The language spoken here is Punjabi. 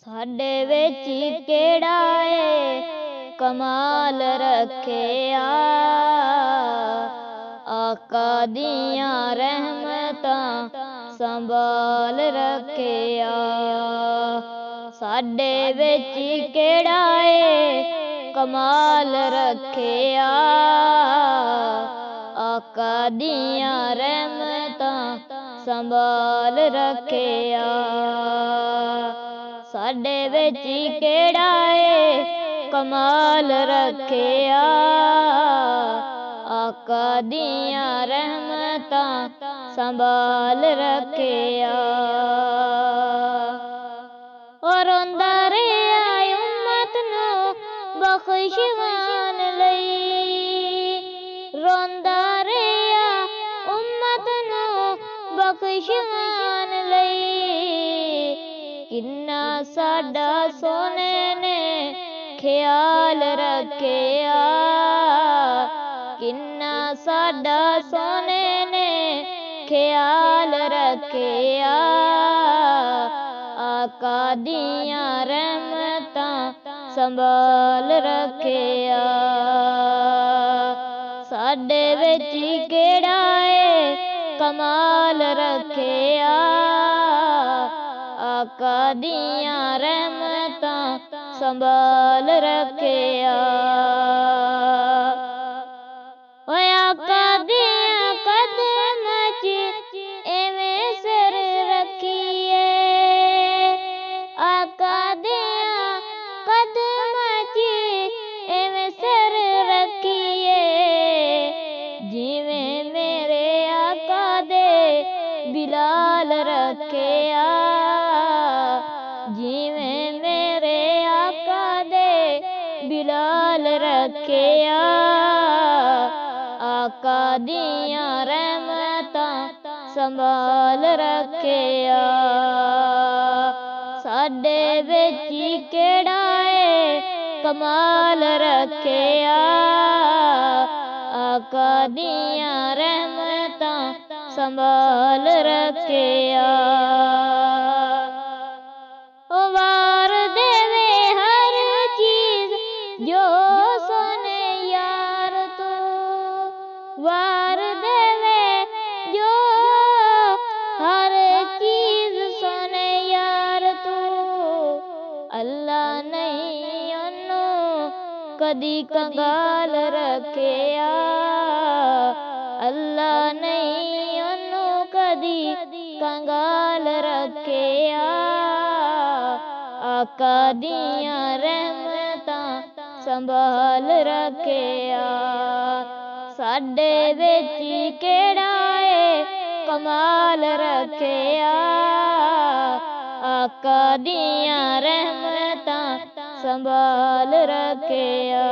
ਸਾਡੇ ਵਿੱਚ ਕਿਹੜਾ ਏ ਕਮਾਲ ਰੱਖਿਆ, ਆਕਾ ਦੀਆਂ ਰਹਿਮਤਾਂ ਸੰਭਾਲ ਰੱਖਿਆ। ਸਾਡੇ ਵਿੱਚ ਕਿਹੜਾ ਏ ਕਮਾਲ ਰੱਖਿਆ, ਆਕਾ ਦੀਆਂ ਰਹਿਮਤਾਂ ਸੰਭਾਲ ਰੱਖਿਆ। ਸਾਡੇ ਵਿੱਚ ਕਿਹੜਾ ਏ ਕਮਾਲ ਰੱਖਿਆ, ਆਕਾ ਦੀਆਂ ਰਹਿਮਤਾਂ ਸੰਭਾਲ ਰੱਖਿਆ। ਰੋਂਦਾ ਰਿਹਾ ਉਮਤ ਨੂੰ ਬਖਸ਼ਵਾਨ ਲਈ, ਰੋਂਦਾ ਰਿਹਾ ਉਮਤ ਨੂੰ ਬਖਸ਼ਵਾਨ ਲਈ। ਕਿੰਨਾ ਸਾਡਾ ਸੋਹਣੇ ਨੇ ਖਿਆਲ ਰੱਖਿਆ, ਕਿੰਨਾ ਸਾਡਾ ਸੋਹਣੇ ਨੇ ਖਿਆਲ ਰੱਖਿਆ। ਆਕਾ ਦੀਆਂ ਰਹਿਮਤਾਂ ਸੰਭਾਲ ਰੱਖਿਆ। ਸਾਡੇ ਵਿੱਚ ਕਿਹੜਾ ਏ ਕਮਾਲ ਰੱਖਿਆ, ਆਕਾ ਦੀਆਂ ਰਹਿਮਤਾਂ ਸੰਭਾਲ ਰੱਖਿਆ। ਆਕਾ ਦੀਆਂ ਕਦਮਾਂ 'ਚ ਐਵੇਂ ਸਿਰ ਰੱਖੀਏ, ਆਕਾ ਦੀਆਂ ਕਦਮਾਂ 'ਚ ਐਵੇਂ ਸਿਰ ਰੱਖੀਏ। ਜਿਵੇਂ ਮੇਰੇ ਆਕਾ ਦੇ ਬਿਲਾਲ ਰੱਖਿਆ, ਜਿਵੇਂ ਮੇਰੇ ਆਕਾ ਦੇ ਬਿਲਾਲ ਰੱਖਿਆ। ਆਕਾ ਦੀਆਂ ਰਹਿਮਤਾਂ ਸੰਭਾਲ ਰੱਖਿਆ। ਸਾਡੇ ਵਿੱਚ ਕਿਹੜਾ ਏ ਕਮਾਲ ਰੱਖਿਆ, ਆਕਾ ਦੀਆਂ ਰਹਿਮਤਾਂ ਸੰਭਾਲ ਰੱਖਿਆ। ਵਾਰ ਦੇਵੇ ਹਰ ਚੀਜ਼ ਜੋ ਸੋਹਣੇ ਯਾਰ ਤੂੰ, ਵਾਰ ਦੇਵੇ ਜੋ ਹਰ ਚੀਜ਼ ਸੋਹਣੇ ਯਾਰ ਤੂੰ। ਅੱਲਾ ਨਹੀਂ ਉਹਨੂੰ ਕਦੀ ਕੰਗਾਲ ਰੱਖਿਆ, ਅੱਲਾ ਨਹੀਂ ਉਹਨੂੰ ਕਦੀ ਕੰਗਾਲ ਰੱਖਿਆ। ਆਕਾ ਦੀਆਂ ਰਹਿਮਤਾਂ ਸੰਭਾਲ ਰੱਖਿਆ। ਸਾਡੇ ਵਿੱਚ ਕਿਹੜਾ ਏ ਕਮਾਲ ਰੱਖਿਆ, ਆਕਾ ਦੀਆਂ ਰਹਿਮਤਾਂ ਸੰਭਾਲ ਰੱਖਿਆ।